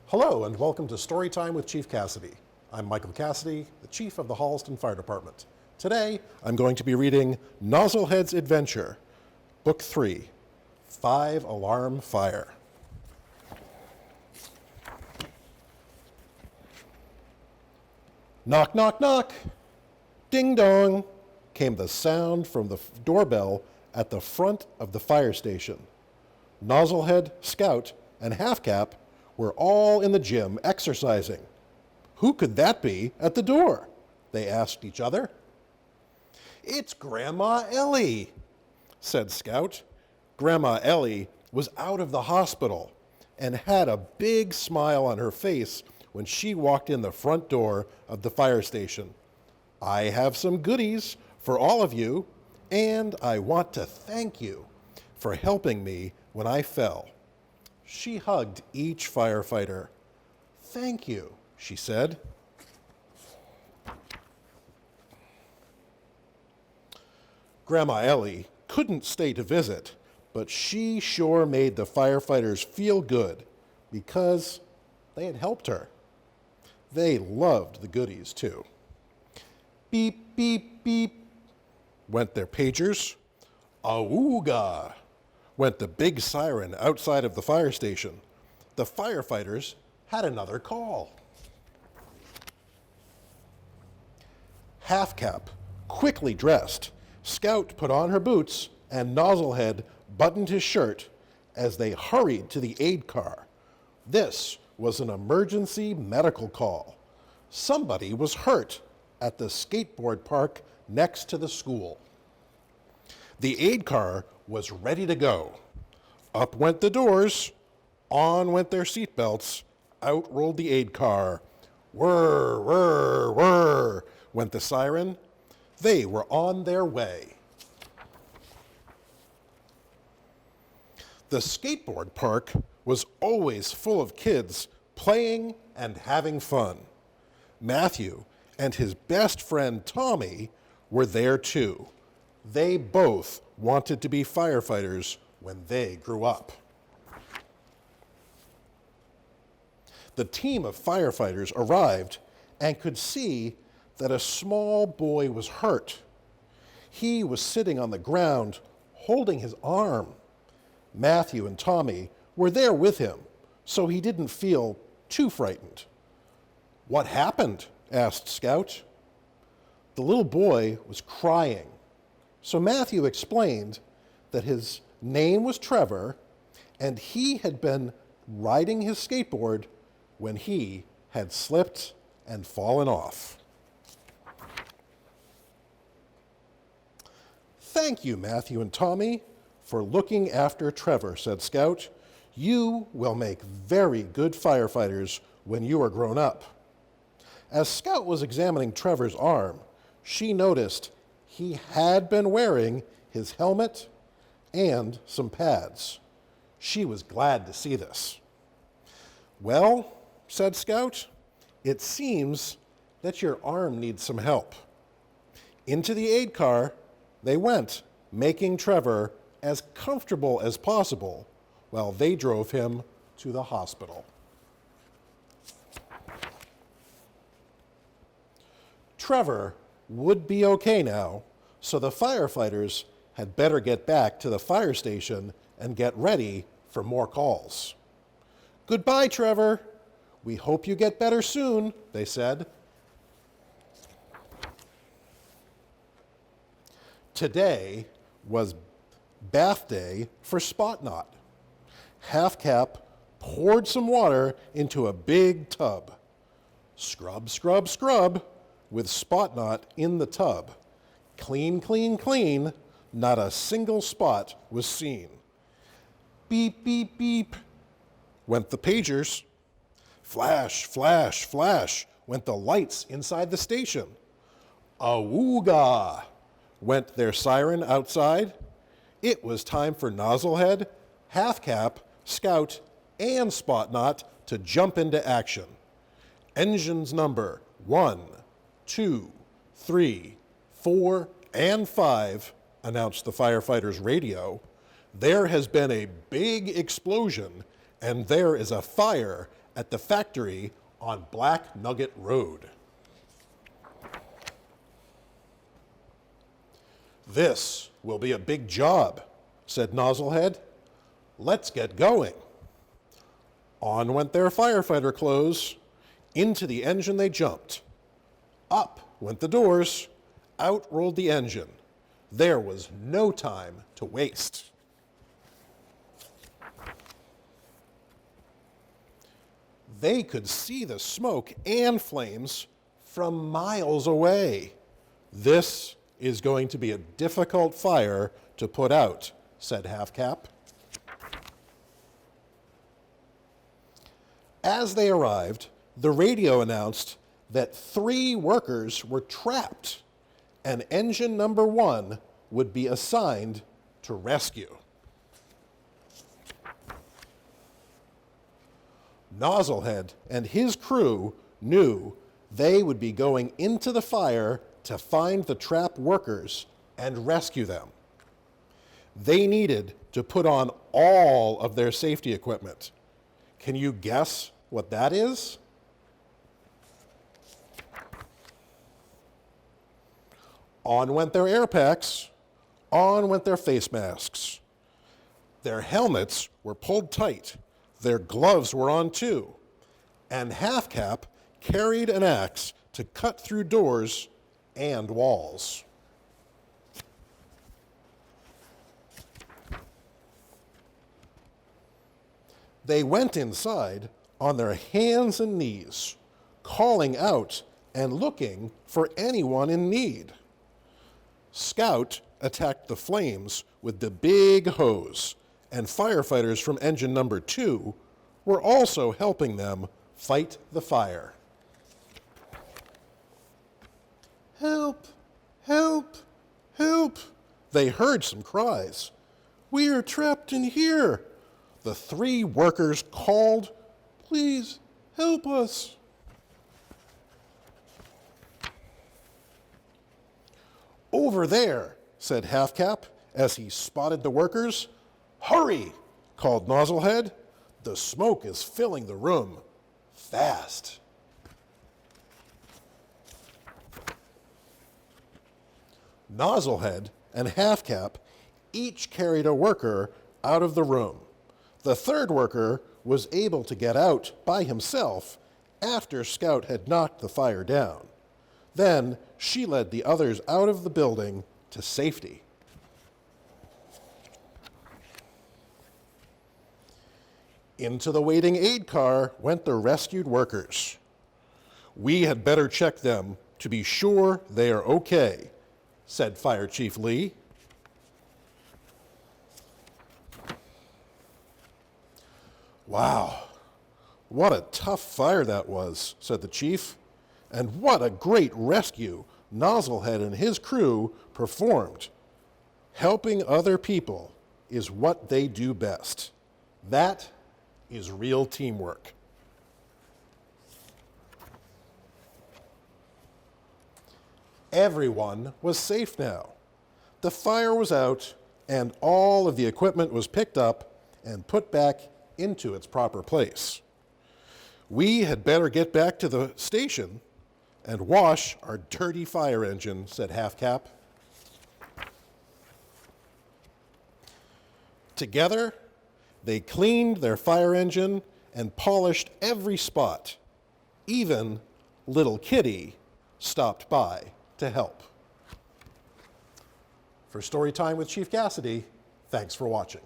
Hello and welcome to Storytime with Chief Cassidy. I'm Michael Cassidy, the Chief of the Holliston Fire Department. Today, I'm going to be reading Nozzlehead's Adventure, Book 3, 5-Alarm Fire. Knock, knock, knock. Ding dong, came the sound from the doorbell at the front of the fire station. Nozzlehead, Scout, and Half-Cap were all in the gym exercising. Who could that be at the door? They asked each other. It's Grandma Ellie, said Scout. Grandma Ellie was out of the hospital and had a big smile on her face when she walked in the front door of the fire station. I have some goodies for all of you, and I want to thank you for helping me when I fell. She hugged each firefighter. Thank you, she said. Grandma Ellie couldn't stay to visit, but she sure made the firefighters feel good because they had helped her. They loved the goodies, too. Beep, beep, beep, went their pagers. Awooga, went the big siren outside of the fire station. The firefighters had another call. Half-Cap quickly dressed. Scout put on her boots, and Nozzlehead buttoned his shirt as they hurried to the aid car. This was an emergency medical call. Somebody was hurt at the skateboard park next to the school. The aid car was ready to go. Up went the doors, on went their seatbelts, out rolled the aid car. Whir, whir, whir, went the siren. They were on their way. The skateboard park was always full of kids playing and having fun. Matthew and his best friend Tommy were there too. They both wanted to be firefighters when they grew up. The team of firefighters arrived and could see that a small boy was hurt. He was sitting on the ground holding his arm. Matthew and Tommy were there with him, so he didn't feel too frightened. What happened? Asked Scout. The little boy was crying. So Matthew explained that his name was Trevor and he had been riding his skateboard when he had slipped and fallen off. Thank you, Matthew and Tommy, for looking after Trevor, said Scout. You will make very good firefighters when you are grown up. As Scout was examining Trevor's arm, she noticed he had been wearing his helmet and some pads. She was glad to see this. Well, said Scout, it seems that your arm needs some help. Into the aid car they went, making Trevor as comfortable as possible while they drove him to the hospital. Trevor would be okay now, so the firefighters had better get back to the fire station and get ready for more calls. Goodbye, Trevor. We hope you get better soon, they said. Today was bath day for Spot Knot. Half-Cap poured some water into a big tub. Scrub, scrub, scrub, with Spot Knot in the tub. Clean, clean, clean, not a single spot was seen. Beep, beep, beep, went the pagers. Flash, flash, flash, went the lights inside the station. Awooga, went their siren outside. It was time for Nozzlehead, Half-Cap, Scout, and Spot Knot to jump into action. Engines number 1, 2, 3, 4 and 5, announced the firefighter's radio. There has been a big explosion, and there is a fire at the factory on Black Nugget Road. This will be a big job, said Nozzlehead. Let's get going. On went their firefighter clothes. Into the engine they jumped. Up went the doors. Out rolled the engine. There was no time to waste. They could see the smoke and flames from miles away. This is going to be a difficult fire to put out, said Half Cap. As they arrived, the radio announced that 3 workers were trapped, and engine number 1 would be assigned to rescue. Nozzlehead and his crew knew they would be going into the fire to find the trapped workers and rescue them. They needed to put on all of their safety equipment. Can you guess what that is? On went their air packs. On went their face masks. Their helmets were pulled tight. Their gloves were on too. And Half Cap carried an axe to cut through doors and walls. They went inside on their hands and knees, calling out and looking for anyone in need. Scout attacked the flames with the big hose, and firefighters from engine number 2 were also helping them fight the fire. Help! Help! Help! They heard some cries. We are trapped in here. The 3 workers called, please help us. Over there, said Half Cap as he spotted the workers. Hurry, called Nozzlehead. The smoke is filling the room fast. Nozzlehead and Half Cap each carried a worker out of the room. The 3rd worker was able to get out by himself after Scout had knocked the fire down. Then she led the others out of the building to safety. Into the waiting aid car went the rescued workers. We had better check them to be sure they are okay, said Fire Chief Lee. Wow, what a tough fire that was, said the chief. And what a great rescue Nozzlehead and his crew performed. Helping other people is what they do best. That is real teamwork. Everyone was safe now. The fire was out, and all of the equipment was picked up and put back into its proper place. We had better get back to the station and wash our dirty fire engine, said Half Cap. Together, they cleaned their fire engine and polished every spot. Even little Kitty stopped by to help. For Storytime with Chief Cassidy, thanks for watching.